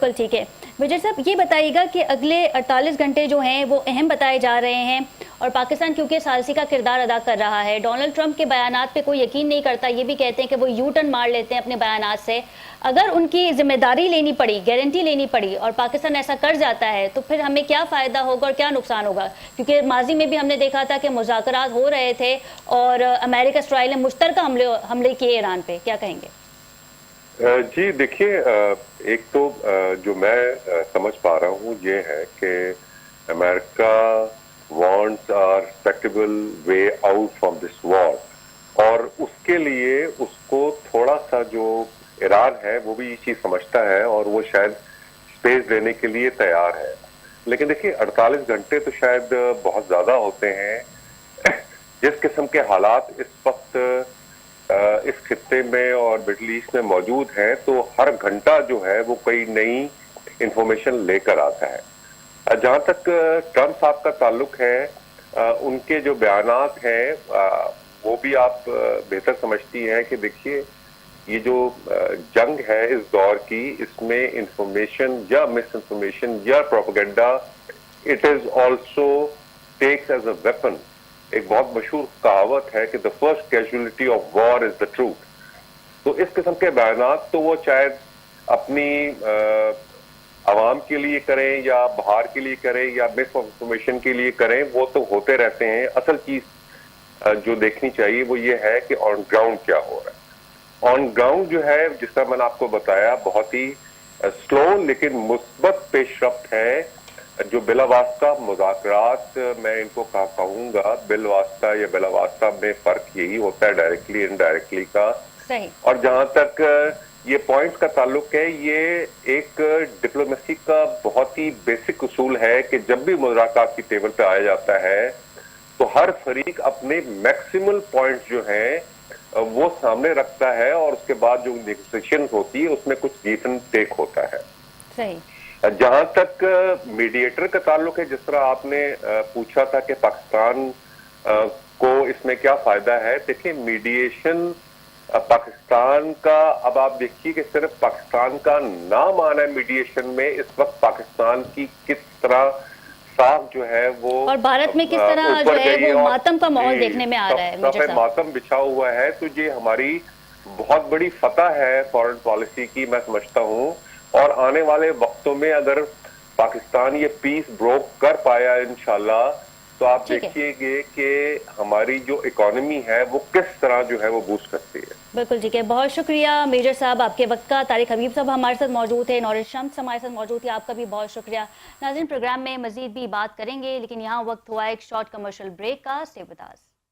बिल्कुल ठीक है। मेजर साहब ये बताइएगा कि अगले 48 घंटे जो हैं वो अहम बताए जा रहे हैं और पाकिस्तान क्योंकि सालसी का किरदार अदा कर रहा है। डोनाल्ड ट्रंप के बयानात पे कोई यकीन नहीं करता, ये भी कहते हैं कि वो यू टर्न मार लेते हैं अपने बयानात से। अगर उनकी जिम्मेदारी लेनी पड़ी, गारंटी लेनी पड़ी और पाकिस्तान ऐसा कर जाता है तो फिर हमें क्या फ़ायदा होगा और क्या नुकसान होगा? क्योंकि माजी में भी हमने देखा था कि मुज़ाकरात हो रहे थे और अमेरिका इसराइल ने मुश्तरका हमले किए ईरान पे। क्या कहेंगे? जी देखिए, एक तो जो मैं समझ पा रहा हूँ ये है कि America wants are respectable way out from this war और उसके लिए उसको थोड़ा सा जो ईरान है वो भी ये चीज समझता है और वो शायद स्पेस देने के लिए तैयार है। लेकिन देखिए 48 घंटे तो शायद बहुत ज्यादा होते हैं। जिस किस्म के हालात इस वक्त इस खित्ते में और मिडल ईस्ट में मौजूद हैं तो हर घंटा जो है वो कोई नई इंफॉर्मेशन लेकर आता है। जहां तक ट्रंप साहब का ताल्लुक है, उनके जो बयानात हैं वो भी आप बेहतर समझती हैं कि देखिए ये जो जंग है इस दौर की, इसमें इंफॉर्मेशन या मिस इंफॉर्मेशन या propaganda it is also takes as a weapon. एक बहुत मशहूर कहावत है कि the first casualty of war is the truth. तो इस किस्म के बयानात तो वो शायद अपनी आवाम के लिए करें या बाहर के लिए करें या मिस इंफॉर्मेशन के लिए करें, वो तो होते रहते हैं। असल चीज जो देखनी चाहिए वो ये है कि ऑन ग्राउंड क्या हो रहा है। ऑन ग्राउंड जो है, जिस तरह मैंने आपको बताया, बहुत ही स्लो लेकिन मुस्बत पेशरफ्त है। जो बिलावास्ता मुज़ाकरात, मैं इनको कहूंगा बिलवास्ता या बिलावास्ता में फर्क यही होता है डायरेक्टली इनडायरेक्टली का। सही। और जहां तक ये पॉइंट का ताल्लुक है, ये एक डिप्लोमेसी का बहुत ही बेसिक उसूल है कि जब भी मुज़ाकरात की टेबल पे आया जाता है तो हर फरीक अपने मैक्सिमल पॉइंट जो हैं वो सामने रखता है और उसके बाद जो नेगोशिएशन होती है उसमें कुछ गिव एंड टेक होता है। सही। जहां तक मीडिएटर का ताल्लुक है, जिस तरह आपने पूछा था कि पाकिस्तान को इसमें क्या फायदा है, देखिए मीडिएशन पाकिस्तान का, अब आप देखिए कि सिर्फ पाकिस्तान का नाम आना है मीडिएशन में, इस वक्त पाकिस्तान की किस तरह साफ जो है वो और भारत में किस तरह जो है वो मातम का माहौल देखने में आ रहा है। मेजर साहब, मातम बिछा हुआ है। तो ये हमारी बहुत बड़ी फतह है फॉरेन पॉलिसी की, मैं समझता हूँ। और आने वाले वक्तों में अगर पाकिस्तान ये पीस ब्रोक कर पाया इंशाल्लाह, तो आप देखिएगे कि हमारी जो इकोनॉमी है वो किस तरह जो है वो बूस्ट करती है। बिल्कुल ठीक है। बहुत शुक्रिया मेजर साहब आपके वक्त का। तारिक हबीब साहब हमारे साथ मौजूद थे, नौरिश शम्स हमारे साथ मौजूद थी, आपका भी बहुत शुक्रिया। नाज़रीन, प्रोग्राम में मजीद भी बात करेंगे लेकिन यहाँ वक्त हुआ एक शॉर्ट कमर्शियल ब्रेक का। Stay with us.